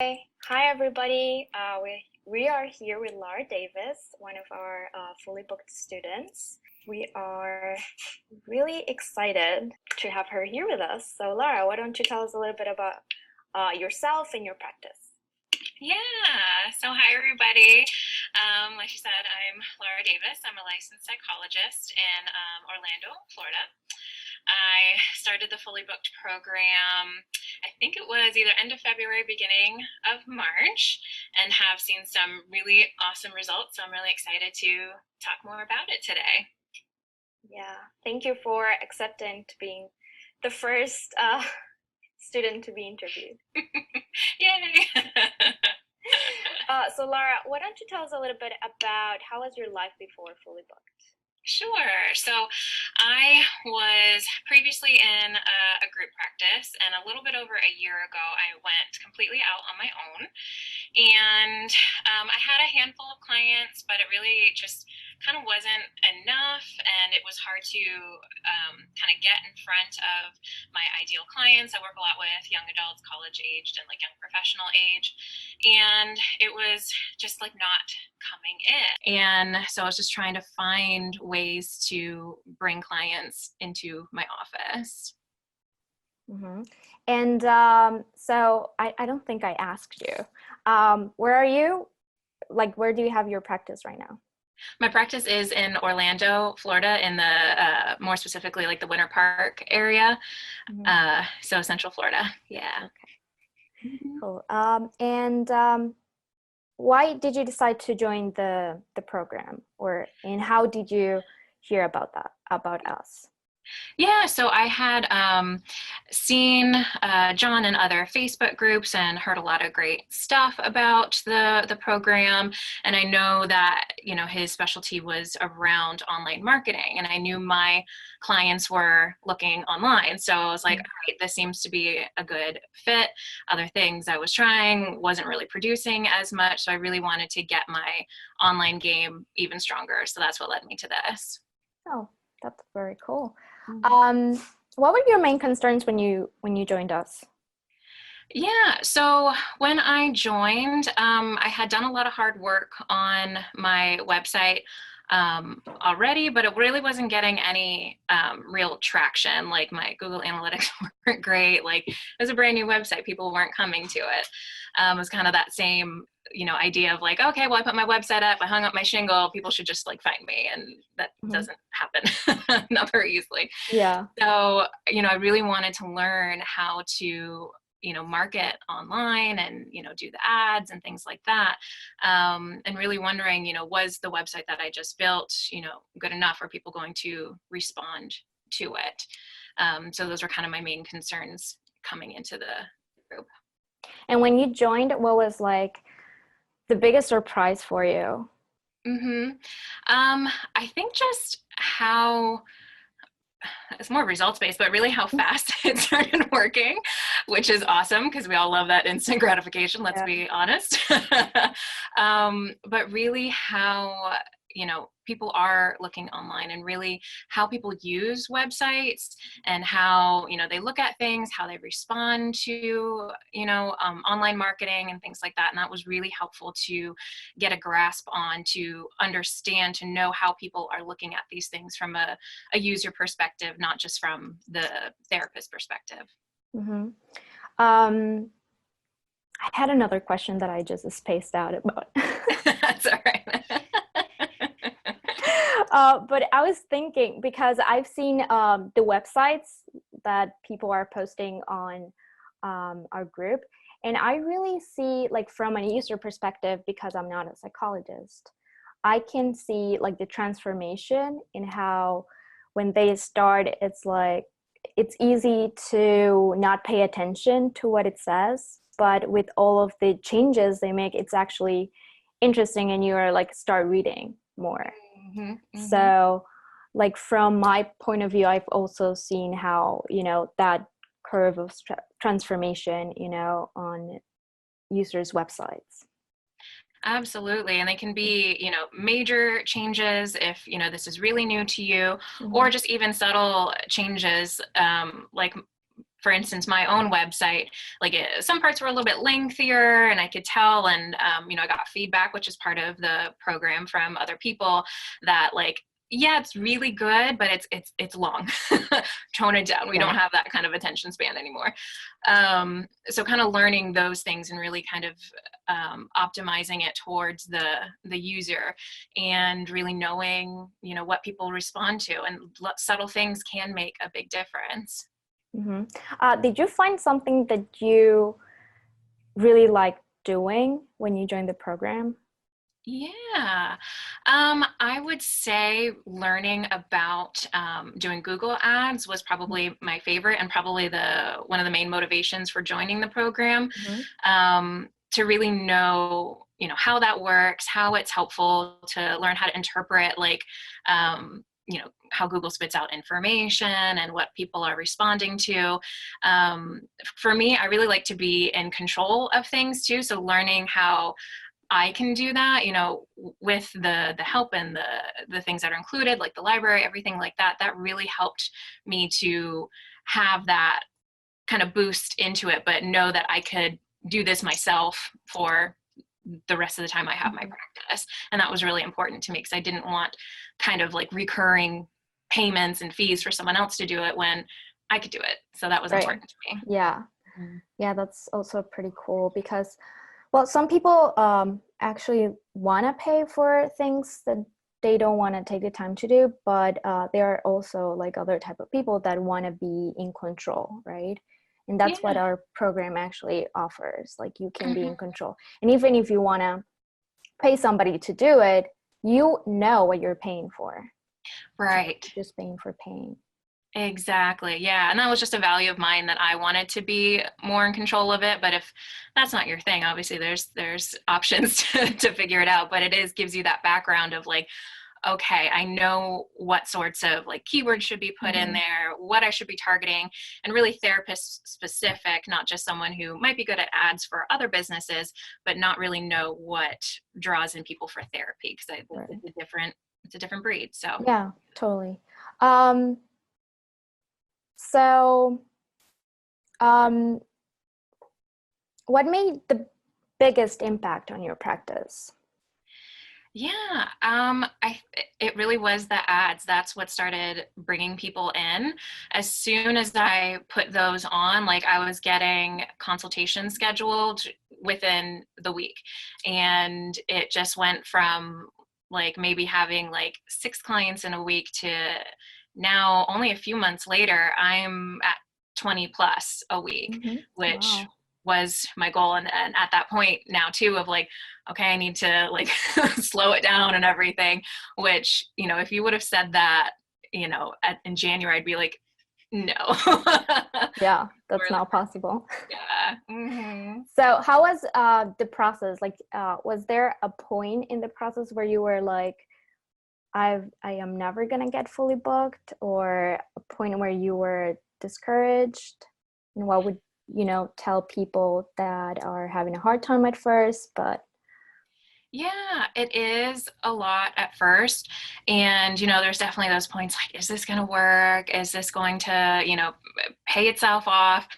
Hi everybody. We are here with Lara Davis, one of our fully booked students. We are really excited to have her here with us. So Lara, why don't you tell us a little bit about yourself and your practice? Yeah, so hi everybody. Like you said, I'm Lara Davis. I'm a licensed psychologist in Orlando, Florida. I started the Fully Booked program, I think it was either end of February, beginning of March, and have seen some really awesome results. So I'm really excited to talk more about it today. Yeah, thank you for accepting to being the first student to be interviewed. Yay! So Lara, why don't you tell us a little bit about how was your life before fully booked? Sure. So I was previously in a group practice, and a little bit over a year ago, I went completely out on my own. And I had a handful of clients, but it really just kind of wasn't enough. And it was hard to kind of get in front of my ideal clients. I work a lot with young adults, college aged, and like young professional age. And it was just like not coming in. And so I was just trying to find ways to bring clients into my office. Mm-hmm. And so I don't think I asked you. Where are you? Like, where do you have your practice right now? My practice is in Orlando, Florida, in the more specifically like the Winter Park area. Hmm. So Central Florida. Yeah. Okay, Mhm. cool. And why did you decide to join the program, and how did you hear about us? Yeah, so I had seen John in other Facebook groups and heard a lot of great stuff about the program. And I know that his specialty was around online marketing, and I knew my clients were looking online. So I was like, all right, this seems to be a good fit. Other things I was trying wasn't really producing as much, so I really wanted to get my online game even stronger. So that's what led me to this. Oh, that's very cool. Um, what were your main concerns when you joined us? Yeah, so when I joined, I had done a lot of hard work on my website already, but it really wasn't getting any real traction. Like my Google Analytics weren't great. Like it was a brand new website, people weren't coming to it. It was kind of that same, idea of like, okay, well, I put my website up, I hung up my shingle, people should just like find me, and that Hmm. doesn't happen, not very easily. Yeah. So, I really wanted to learn how to market online and do the ads and things like that, and really wondering was the website that I just built good enough? Are people going to respond to it? So those were kind of my main concerns coming into the group. And when you joined, what was like the biggest surprise for you? Mm-hmm. I think just how it's more results based, but really how fast it started working, which is awesome because we all love that instant gratification, let's Yeah. be honest. But really how, people are looking online, and really how people use websites, and how, they look at things, how they respond to, online marketing and things like that. And that was really helpful to get a grasp on, to understand, to know how people are looking at these things from a user perspective, not just from the therapist perspective. Hmm. Um, I had another question that I just spaced out about. That's all right. But I was thinking, because I've seen the websites that people are posting on our group, and I really see, like, from a user perspective, because I'm not a psychologist, I can see like the transformation in how when they start, it's like it's easy to not pay attention to what it says, but with all of the changes they make, it's actually interesting, and you're like start reading more. Mm-hmm, mm-hmm. So, like, from my point of view, I've also seen how, that curve of transformation, on users' websites. Absolutely. And they can be, major changes if, this is really new to you, Hmm. or just even subtle changes, like for instance, my own website, like some parts were a little bit lengthier and I could tell, and I got feedback, which is part of the program, from other people that like, yeah, it's really good, but it's long. Tone it down. We Yeah. don't have that kind of attention span anymore. So kind of learning those things and really kind of optimizing it towards the user, and really knowing, what people respond to, and subtle things can make a big difference. Did you find something that you really liked doing when you joined the program? Yeah, I would say learning about doing Google Ads was probably my favorite, and probably one of the main motivations for joining the program. Mm-hmm. To really know, how that works, how it's helpful to learn how to interpret, like, how Google spits out information and what people are responding to. For me, I really like to be in control of things too. So learning how I can do that, with the help and the things that are included, like the library, everything like that, that really helped me to have that kind of boost into it, but know that I could do this myself for the rest of the time I have my practice. And that was really important to me, because I didn't want kind of like recurring payments and fees for someone else to do it when I could do it. So that was Right. important to me. Yeah. Yeah, that's also pretty cool, because, well, some people actually want to pay for things that they don't want to take the time to do, but there are also like other type of people that want to be in control, right? And that's what Yeah. our program actually offers. Like, you can be Mm-hmm. in control. And even if you want to pay somebody to do it, you know what you're paying for. Right. You're just paying for paying. Exactly. Yeah. And that was just a value of mine, that I wanted to be more in control of it. But if that's not your thing, obviously there's options to figure it out. But gives you that background of like, okay, I know what sorts of like keywords should be put in there, what I should be targeting, and really therapist specific, not just someone who might be good at ads for other businesses, but not really know what draws in people for therapy, because Right. it's a different breed. So Yeah, totally. Um, so, um, what made the biggest impact on your practice? yeah, it really was the ads. That's what started bringing people in. As soon as I put those on, like, I was getting consultations scheduled within the week, and it just went from like maybe having like 6 clients in a week to now, only a few months later, I'm at 20 plus a week, which Wow. was my goal. And at that point now too, of like, okay, I need to like slow it down and everything, which, if you would have said that, in January, I'd be like, no. Yeah, that's Really, not possible. yeah. Mm-hmm. So how was the process? Like, was there a point in the process where you were like, I am never gonna get fully booked, or a point where you were discouraged? And what would tell people that are having a hard time at first, but Yeah, it is a lot at first. And, there's definitely those points like, is this going to work? Is this going to, pay itself off?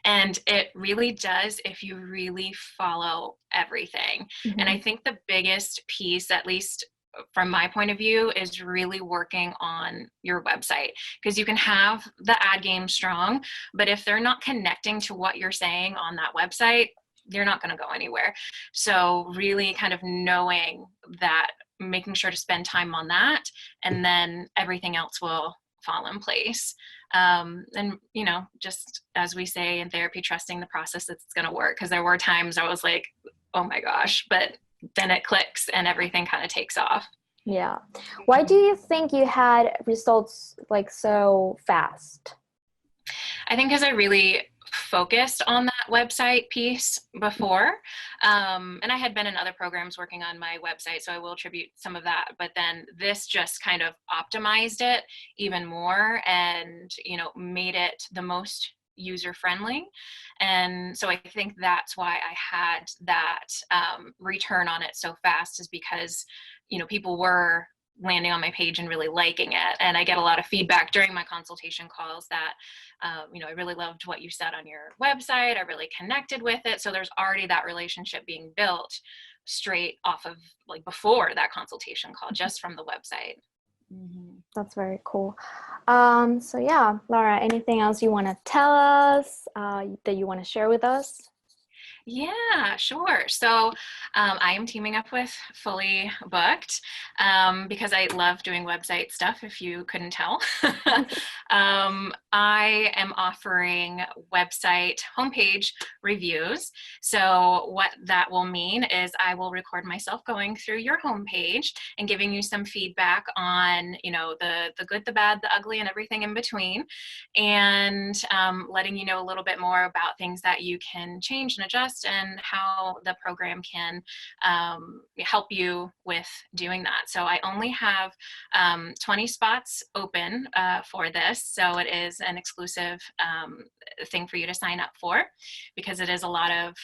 And it really does if you really follow everything. And I think the biggest piece, at least from my point of view, is really working on your website, because you can have the ad game strong, but if they're not connecting to what you're saying on that website, you're not going to go anywhere. So really kind of knowing that, making sure to spend time on that, and then everything else will fall in place. And, just as we say in therapy, trusting the process that it's going to work. Because there were times I was like, oh my gosh, but then it clicks and everything kind of takes off. yeah. Why do you think you had results like so fast? I think because I really focused on that website piece before. And I had been in other programs working on my website, so I will attribute some of that. But then this just kind of optimized it even more, and, made it the most user friendly. And so I think that's why I had that return on it so fast, is because, people were landing on my page and really liking it. And I get a lot of feedback during my consultation calls that, I really loved what you said on your website. I really connected with it. So there's already that relationship being built straight off of like before that consultation call, just from the website. That's very cool. So yeah, Lara, anything else you want to tell us that you want to share with us? Yeah, sure. So I am teaming up with Fully Booked because I love doing website stuff, if you couldn't tell. I am offering website homepage reviews. So what that will mean is I will record myself going through your homepage and giving you some feedback on, the good, the bad, the ugly, and everything in between, and letting you know a little bit more about things that you can change and adjust and how the program can help you with doing that. So I only have 20 spots open for this. So it is an exclusive thing for you to sign up for, because it is a lot of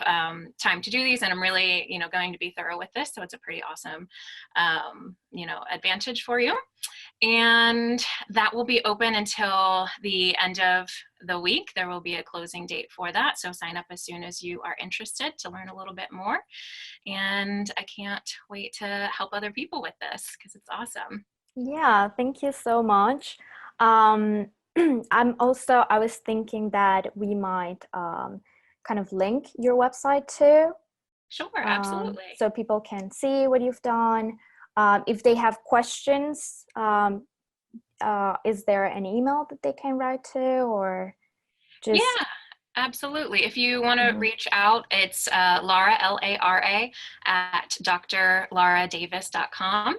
time to do these, and I'm really, going to be thorough with this. So it's a pretty awesome, advantage for you. And that will be open until the end of the week. There will be a closing date for that. So sign up as soon as you are interested to learn a little bit more. And I can't wait to help other people with this because it's awesome. Yeah, thank you so much. I was thinking that we might kind of link your website too, Sure, absolutely. so people can see what you've done. If they have questions, is there an email that they can write to, or Yeah, just absolutely. If you want to Mhm. reach out, it's Lara, Lara, at drlaradavis.com.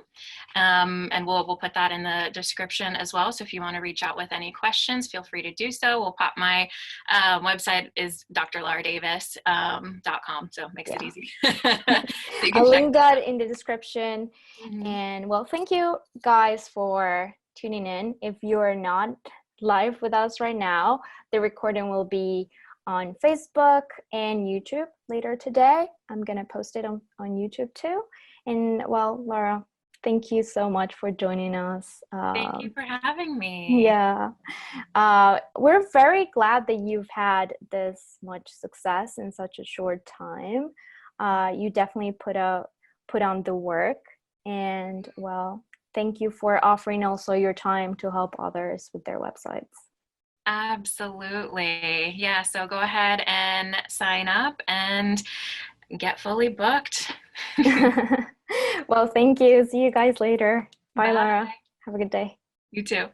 And we'll put that in the description as well. So if you want to reach out with any questions, feel free to do so. We'll pop my website is drlaradavis.com. So it makes it yeah, easy. So you can I'll check link that that out. in the description. Mhm. And well, thank you guys for tuning in. If you're not live with us right now, the recording will be on Facebook and YouTube later today. I'm gonna post it on YouTube too. And well, Laura, thank you so much for joining us. Thank you for having me. Yeah, we're very glad that you've had this much success in such a short time. You definitely put on the work, and well, thank you for offering also your time to help others with their websites. Absolutely. Yeah, so go ahead and sign up and get fully booked. Well, thank you. See you guys later. Bye, Bye. Lara. Have a good day. You too.